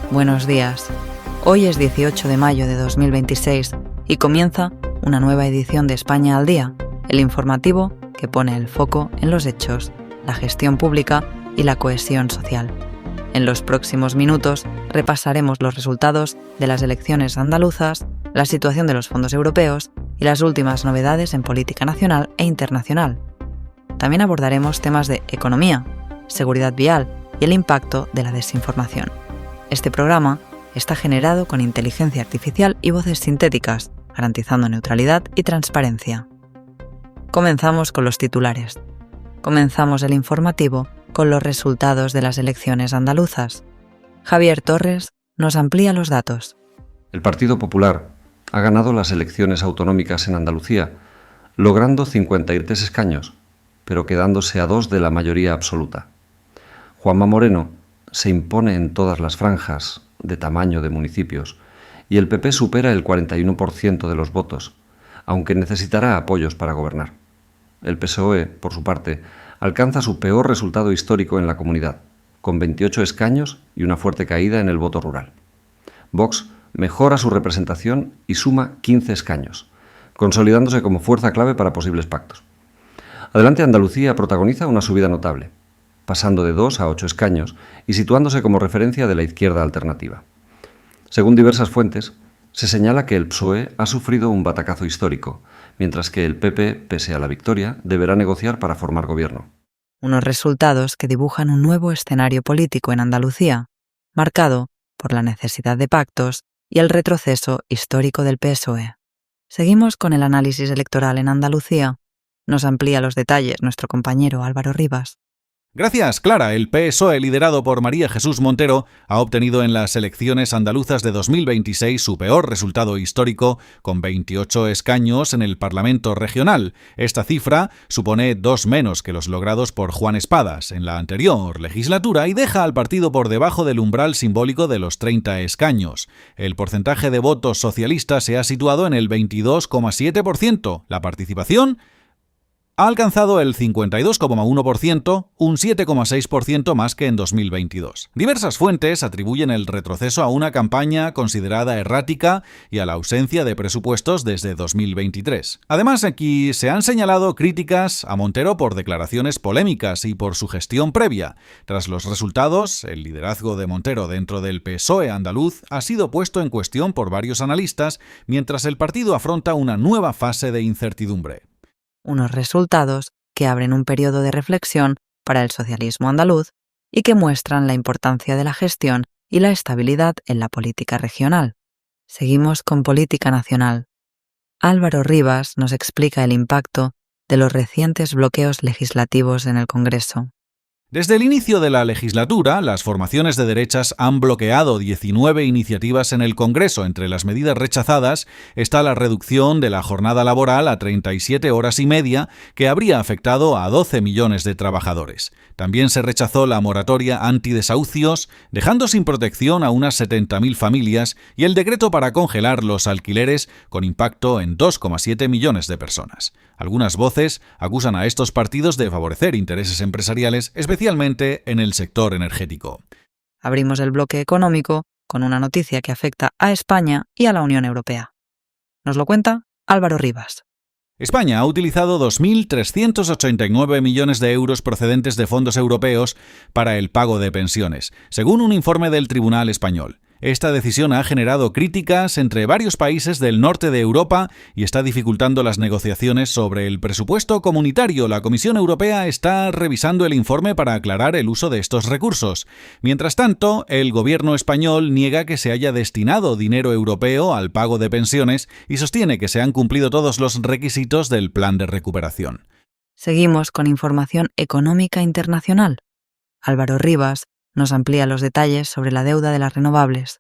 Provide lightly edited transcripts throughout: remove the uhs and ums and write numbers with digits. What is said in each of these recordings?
Buenos días. Hoy es 18 de mayo de 2026 y comienza una nueva edición de España al Día, el informativo que pone el foco en los hechos, la gestión pública y la cohesión social. En los próximos minutos repasaremos los resultados de las elecciones andaluzas, la situación de los fondos europeos y las últimas novedades en política nacional e internacional. También abordaremos temas de economía, seguridad vial y el impacto de la desinformación. Este programa está generado con inteligencia artificial y voces sintéticas, garantizando neutralidad y transparencia. Comenzamos con los titulares. Comenzamos el informativo con los resultados de las elecciones andaluzas. Javier Torres nos amplía los datos. El Partido Popular ha ganado las elecciones autonómicas en Andalucía, logrando 53 escaños, pero quedándose a 2 de la mayoría absoluta. Juanma Moreno se impone en todas las franjas de tamaño de municipios y el PP supera el 41% de los votos, aunque necesitará apoyos para gobernar. El PSOE, por su parte, alcanza su peor resultado histórico en la comunidad, con 28 escaños y una fuerte caída en el voto rural. Vox mejora su representación y suma 15 escaños, consolidándose como fuerza clave para posibles pactos. Adelante Andalucía protagoniza una subida notable, pasando de 2 a 8 escaños y situándose como referencia de la izquierda alternativa. Según diversas fuentes, se señala que el PSOE ha sufrido un batacazo histórico, mientras que el PP, pese a la victoria, deberá negociar para formar gobierno. Unos resultados que dibujan un nuevo escenario político en Andalucía, marcado por la necesidad de pactos y el retroceso histórico del PSOE. Seguimos con el análisis electoral en Andalucía. Nos amplía los detalles nuestro compañero Álvaro Rivas. Gracias, Clara. El PSOE, liderado por María Jesús Montero, ha obtenido en las elecciones andaluzas de 2026 su peor resultado histórico, con 28 escaños en el Parlamento regional. Esta cifra supone 2 menos que los logrados por Juan Espadas en la anterior legislatura y deja al partido por debajo del umbral simbólico de los 30 escaños. El porcentaje de votos socialistas se ha situado en el 22,7%. La participación ha alcanzado el 52,1%, un 7,6% más que en 2022. Diversas fuentes atribuyen el retroceso a una campaña considerada errática y a la ausencia de presupuestos desde 2023. Además, aquí se han señalado críticas a Montero por declaraciones polémicas y por su gestión previa. Tras los resultados, el liderazgo de Montero dentro del PSOE andaluz ha sido puesto en cuestión por varios analistas, mientras el partido afronta una nueva fase de incertidumbre. Unos resultados que abren un periodo de reflexión para el socialismo andaluz y que muestran la importancia de la gestión y la estabilidad en la política regional. Seguimos con política nacional. Álvaro Rivas nos explica el impacto de los recientes bloqueos legislativos en el Congreso. Desde el inicio de la legislatura, las formaciones de derechas han bloqueado 19 iniciativas en el Congreso. Entre las medidas rechazadas está la reducción de la jornada laboral a 37 horas y media, que habría afectado a 12 millones de trabajadores. También se rechazó la moratoria antidesahucios, dejando sin protección a unas 70.000 familias, y el decreto para congelar los alquileres, con impacto en 2,7 millones de personas. Algunas voces acusan a estos partidos de favorecer intereses empresariales, especialmente en el sector energético. Abrimos el bloque económico con una noticia que afecta a España y a la Unión Europea. Nos lo cuenta Álvaro Rivas. España ha utilizado 2.389 millones de euros procedentes de fondos europeos para el pago de pensiones, según un informe del Tribunal Español. Esta decisión ha generado críticas entre varios países del norte de Europa y está dificultando las negociaciones sobre el presupuesto comunitario. La Comisión Europea está revisando el informe para aclarar el uso de estos recursos. Mientras tanto, el gobierno español niega que se haya destinado dinero europeo al pago de pensiones y sostiene que se han cumplido todos los requisitos del plan de recuperación. Seguimos con información económica internacional. Álvaro Rivas nos amplía los detalles sobre la deuda de las renovables.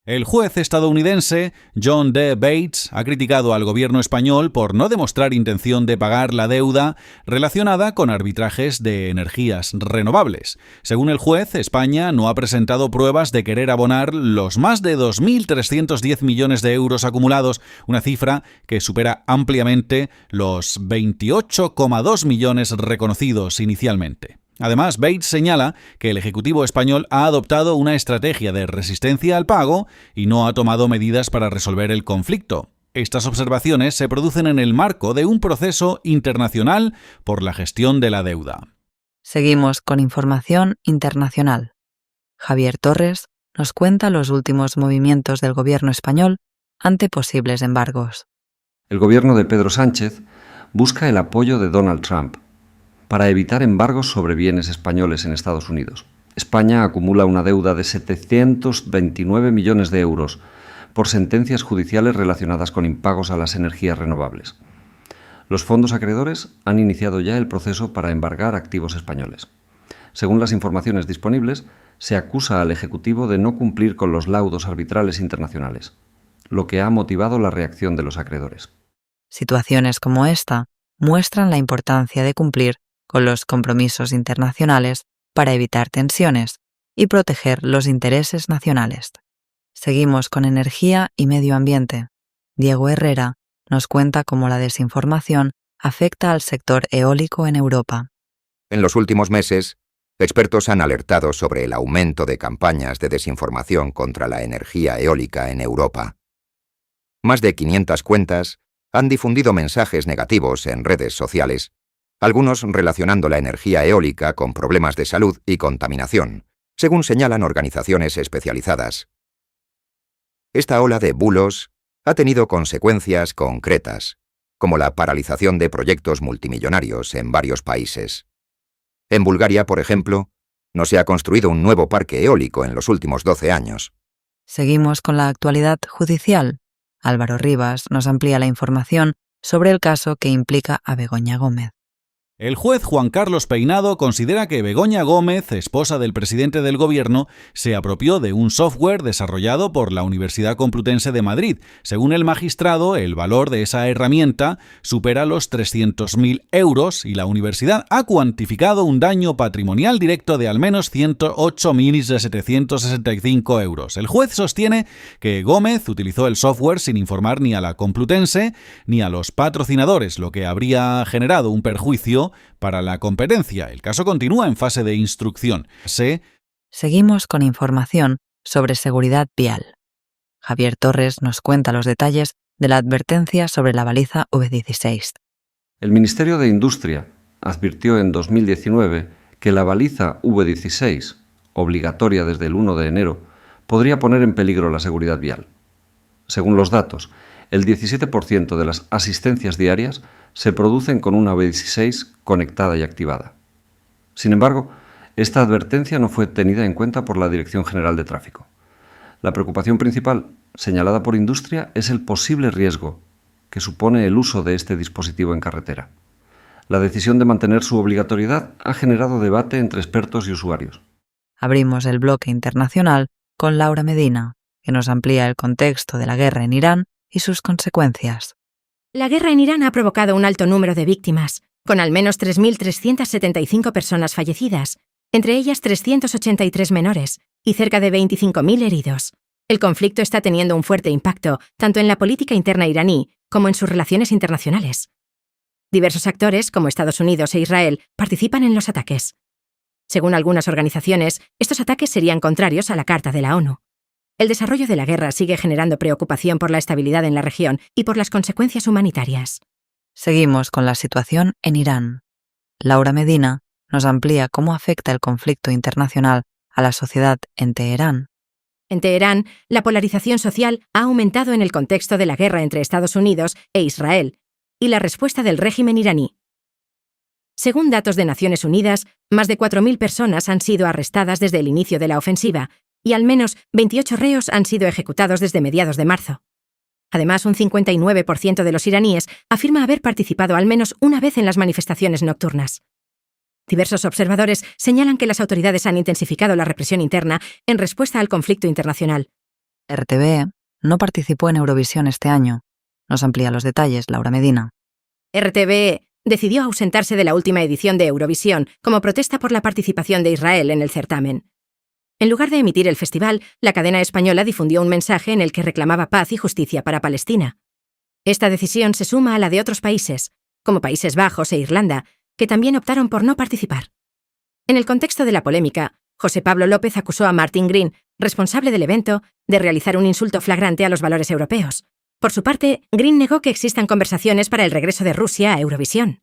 El juez estadounidense John D. Bates ha criticado al gobierno español por no demostrar intención de pagar la deuda relacionada con arbitrajes de energías renovables. Según el juez, España no ha presentado pruebas de querer abonar los más de 2.310 millones de euros acumulados, una cifra que supera ampliamente los 28,2 millones reconocidos inicialmente. Además, Bates señala que el Ejecutivo español ha adoptado una estrategia de resistencia al pago y no ha tomado medidas para resolver el conflicto. Estas observaciones se producen en el marco de un proceso internacional por la gestión de la deuda. Seguimos con información internacional. Javier Torres nos cuenta los últimos movimientos del gobierno español ante posibles embargos. El gobierno de Pedro Sánchez busca el apoyo de Donald Trump para evitar embargos sobre bienes españoles en Estados Unidos. España acumula una deuda de 729 millones de euros por sentencias judiciales relacionadas con impagos a las energías renovables. Los fondos acreedores han iniciado ya el proceso para embargar activos españoles. Según las informaciones disponibles, se acusa al Ejecutivo de no cumplir con los laudos arbitrales internacionales, lo que ha motivado la reacción de los acreedores. Situaciones como esta muestran la importancia de cumplir con los compromisos internacionales para evitar tensiones y proteger los intereses nacionales. Seguimos con energía y medio ambiente. Diego Herrera nos cuenta cómo la desinformación afecta al sector eólico en Europa. En los últimos meses, expertos han alertado sobre el aumento de campañas de desinformación contra la energía eólica en Europa. Más de 500 cuentas han difundido mensajes negativos en redes sociales, algunos relacionando la energía eólica con problemas de salud y contaminación, según señalan organizaciones especializadas. Esta ola de bulos ha tenido consecuencias concretas, como la paralización de proyectos multimillonarios en varios países. En Bulgaria, por ejemplo, no se ha construido un nuevo parque eólico en los últimos 12 años. Seguimos con la actualidad judicial. Álvaro Rivas nos amplía la información sobre el caso que implica a Begoña Gómez. El juez Juan Carlos Peinado considera que Begoña Gómez, esposa del presidente del gobierno, se apropió de un software desarrollado por la Universidad Complutense de Madrid. Según el magistrado, el valor de esa herramienta supera los 300.000 euros y la universidad ha cuantificado un daño patrimonial directo de al menos 108.765 euros. El juez sostiene que Gómez utilizó el software sin informar ni a la Complutense ni a los patrocinadores, lo que habría generado un perjuicio para la competencia. El caso continúa en fase de instrucción. Seguimos con información sobre seguridad vial. Javier Torres nos cuenta los detalles de la advertencia sobre la baliza V16. El Ministerio de Industria advirtió en 2019 que la baliza V16, obligatoria desde el 1 de enero, podría poner en peligro la seguridad vial. Según los datos, el 17% de las asistencias diarias se producen con una V16 conectada y activada. Sin embargo, esta advertencia no fue tenida en cuenta por la Dirección General de Tráfico. La preocupación principal, señalada por Industria, es el posible riesgo que supone el uso de este dispositivo en carretera. La decisión de mantener su obligatoriedad ha generado debate entre expertos y usuarios. Abrimos el bloque internacional con Laura Medina, que nos amplía el contexto de la guerra en Irán y sus consecuencias. La guerra en Irán ha provocado un alto número de víctimas, con al menos 3.375 personas fallecidas, entre ellas 383 menores, y cerca de 25.000 heridos. El conflicto está teniendo un fuerte impacto tanto en la política interna iraní como en sus relaciones internacionales. Diversos actores, como Estados Unidos e Israel, participan en los ataques. Según algunas organizaciones, estos ataques serían contrarios a la Carta de la ONU. El desarrollo de la guerra sigue generando preocupación por la estabilidad en la región y por las consecuencias humanitarias. Seguimos con la situación en Irán. Laura Medina nos amplía cómo afecta el conflicto internacional a la sociedad en Teherán. En Teherán, la polarización social ha aumentado en el contexto de la guerra entre Estados Unidos e Israel y la respuesta del régimen iraní. Según datos de Naciones Unidas, más de 4.000 personas han sido arrestadas desde el inicio de la ofensiva y al menos 28 reos han sido ejecutados desde mediados de marzo. Además, un 59% de los iraníes afirma haber participado al menos una vez en las manifestaciones nocturnas. Diversos observadores señalan que las autoridades han intensificado la represión interna en respuesta al conflicto internacional. RTVE no participó en Eurovisión este año. Nos amplía los detalles Laura Medina. RTVE decidió ausentarse de la última edición de Eurovisión como protesta por la participación de Israel en el certamen. En lugar de emitir el festival, la cadena española difundió un mensaje en el que reclamaba paz y justicia para Palestina. Esta decisión se suma a la de otros países, como Países Bajos e Irlanda, que también optaron por no participar. En el contexto de la polémica, José Pablo López acusó a Martin Green, responsable del evento, de realizar un insulto flagrante a los valores europeos. Por su parte, Green negó que existan conversaciones para el regreso de Rusia a Eurovisión.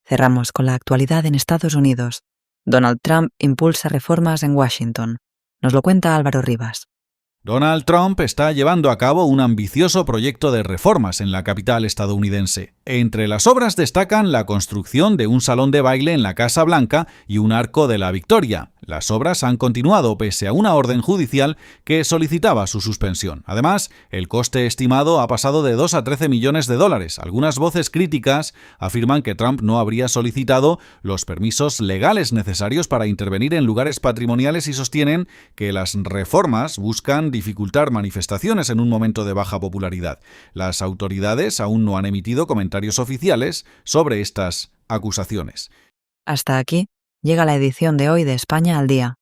Cerramos con la actualidad en Estados Unidos. Donald Trump impulsa reformas en Washington. Nos lo cuenta Álvaro Rivas. Donald Trump está llevando a cabo un ambicioso proyecto de reformas en la capital estadounidense. Entre las obras destacan la construcción de un salón de baile en la Casa Blanca y un arco de la Victoria. Las obras han continuado pese a una orden judicial que solicitaba su suspensión. Además, el coste estimado ha pasado de 2 a 13 millones de dólares. Algunas voces críticas afirman que Trump no habría solicitado los permisos legales necesarios para intervenir en lugares patrimoniales y sostienen que las reformas buscan dificultar manifestaciones en un momento de baja popularidad. Las autoridades aún no han emitido comentarios oficiales sobre estas acusaciones. Hasta aquí llega la edición de hoy de España al Día.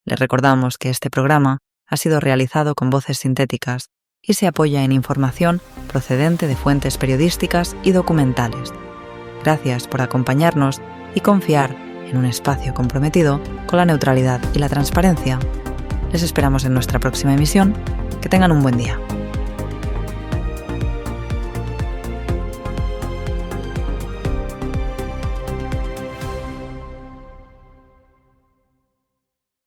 Les recordamos que este programa ha sido realizado con voces sintéticas y se apoya en información procedente de fuentes periodísticas y documentales. Gracias por acompañarnos y confiar en un espacio comprometido con la neutralidad y la transparencia. Les esperamos en nuestra próxima emisión. Que tengan un buen día.